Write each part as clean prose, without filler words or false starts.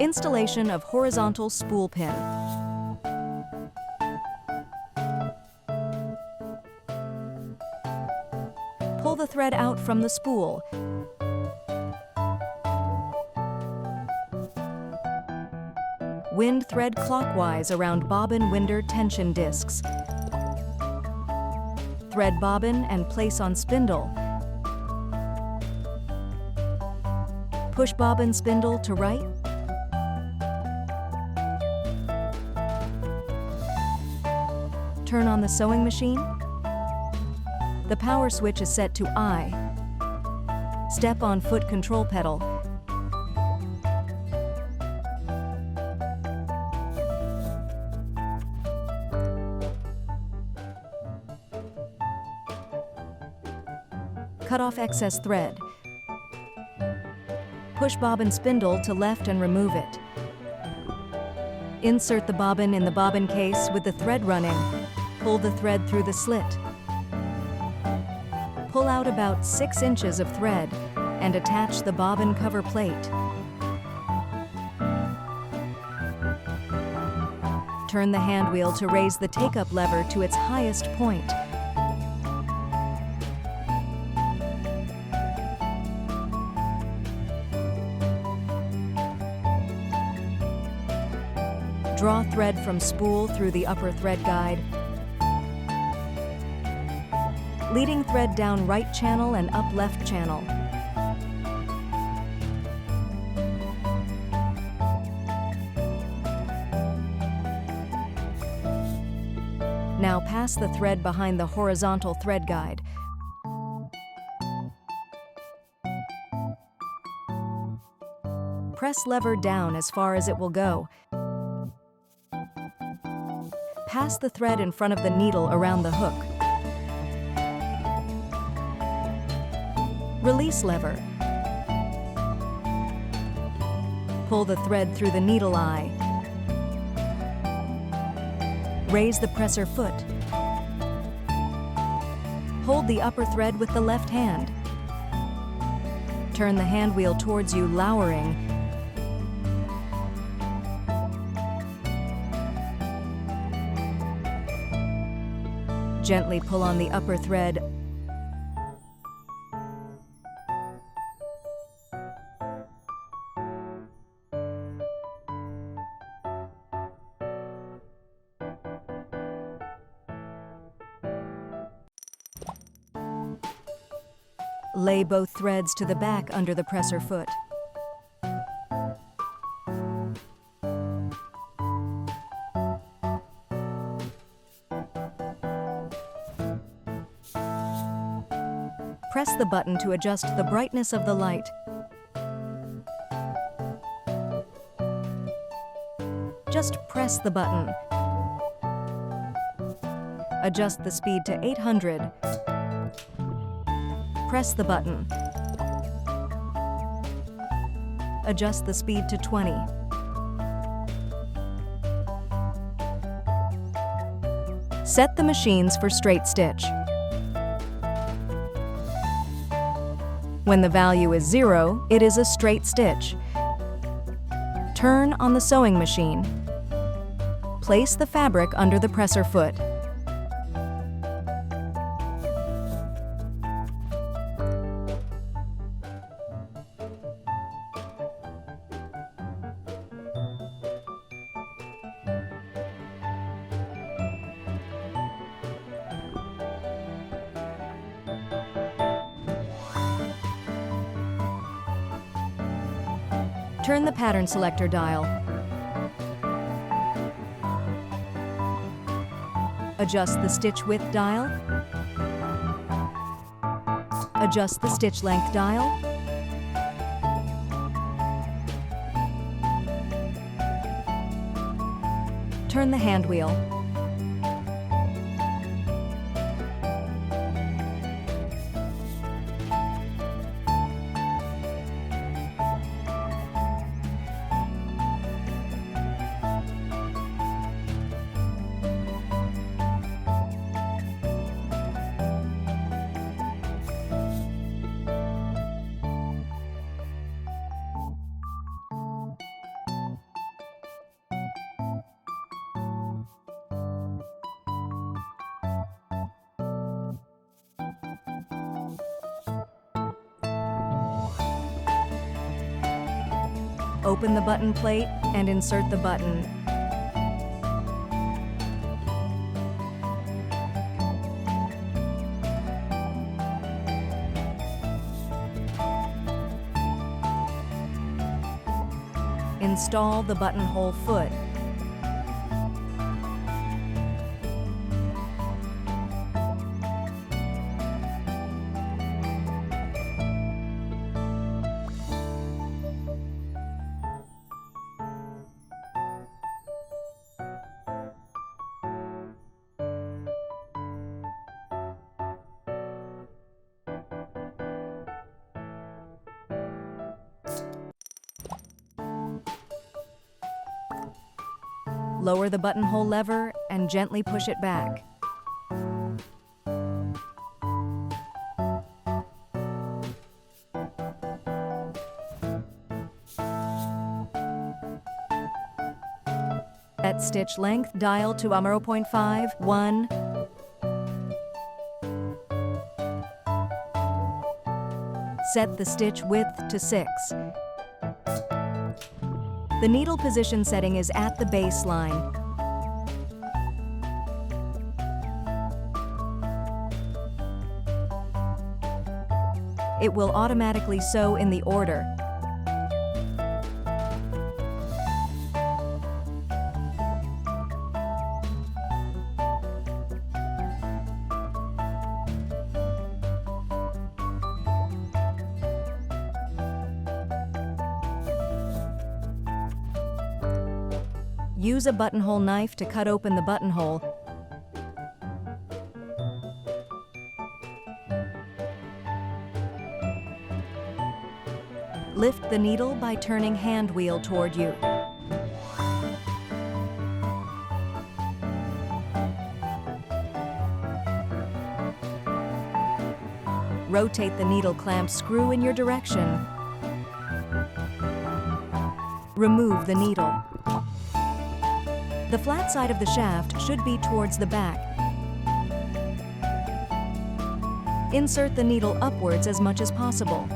Installation of horizontal spool pin. Pull the thread out from the spool. Wind thread clockwise around bobbin winder tension discs. Thread bobbin and place on spindle. Push bobbin spindle to right. Turn on the sewing machine. The power switch is set to I. Step on foot control pedal. Cut off excess thread. Push bobbin spindle to left and remove it. Insert the bobbin in the bobbin case with the thread running. Pull the thread through the slit. Pull out about 6 inches of thread and attach the bobbin cover plate. Turn the hand wheel to raise the take-up lever to its highest point. Draw thread from spool through the upper thread guide, leading thread down right channel and up left channel. Now pass the thread behind the horizontal thread guide. Press lever down as far as it will go. Pass the thread in front of the needle around the hook. Release lever. Pull the thread through the needle eye. Raise the presser foot. Hold the upper thread with the left hand. Turn the hand wheel towards you, lowering. Gently pull on the upper thread. Lay both threads to the back under the presser foot. Press the button to adjust the brightness of the light. Just press the button. Adjust the speed to 800. Press the button. Adjust the speed to 20. Set the machines for straight stitch. When the value is 0, it is a straight stitch. Turn on the sewing machine. Place the fabric under the presser foot. Turn the pattern selector dial. Adjust the stitch width dial. Adjust the stitch length dial. Turn the hand wheel. Open the button plate and insert the button. Install the buttonhole foot. Lower the buttonhole lever and gently push it back. At stitch length, dial to 0.5, 1. Set the stitch width to 6. The needle position setting is at the baseline. It will automatically sew in the order. Use a buttonhole knife to cut open the buttonhole. Lift the needle by turning hand wheel toward you. Rotate the needle clamp screw in your direction. Remove the needle. The flat side of the shaft should be towards the back. Insert the needle upwards as much as possible.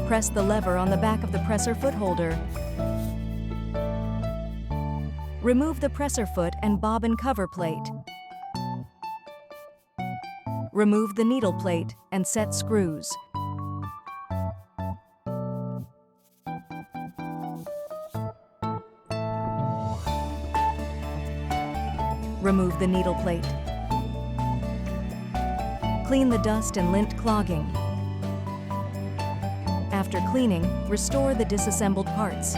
Press the lever on the back of the presser foot holder. Remove the presser foot and bobbin cover plate. Remove the needle plate and set screws. Remove the needle plate. Clean the dust and lint clogging. After cleaning, restore the disassembled parts.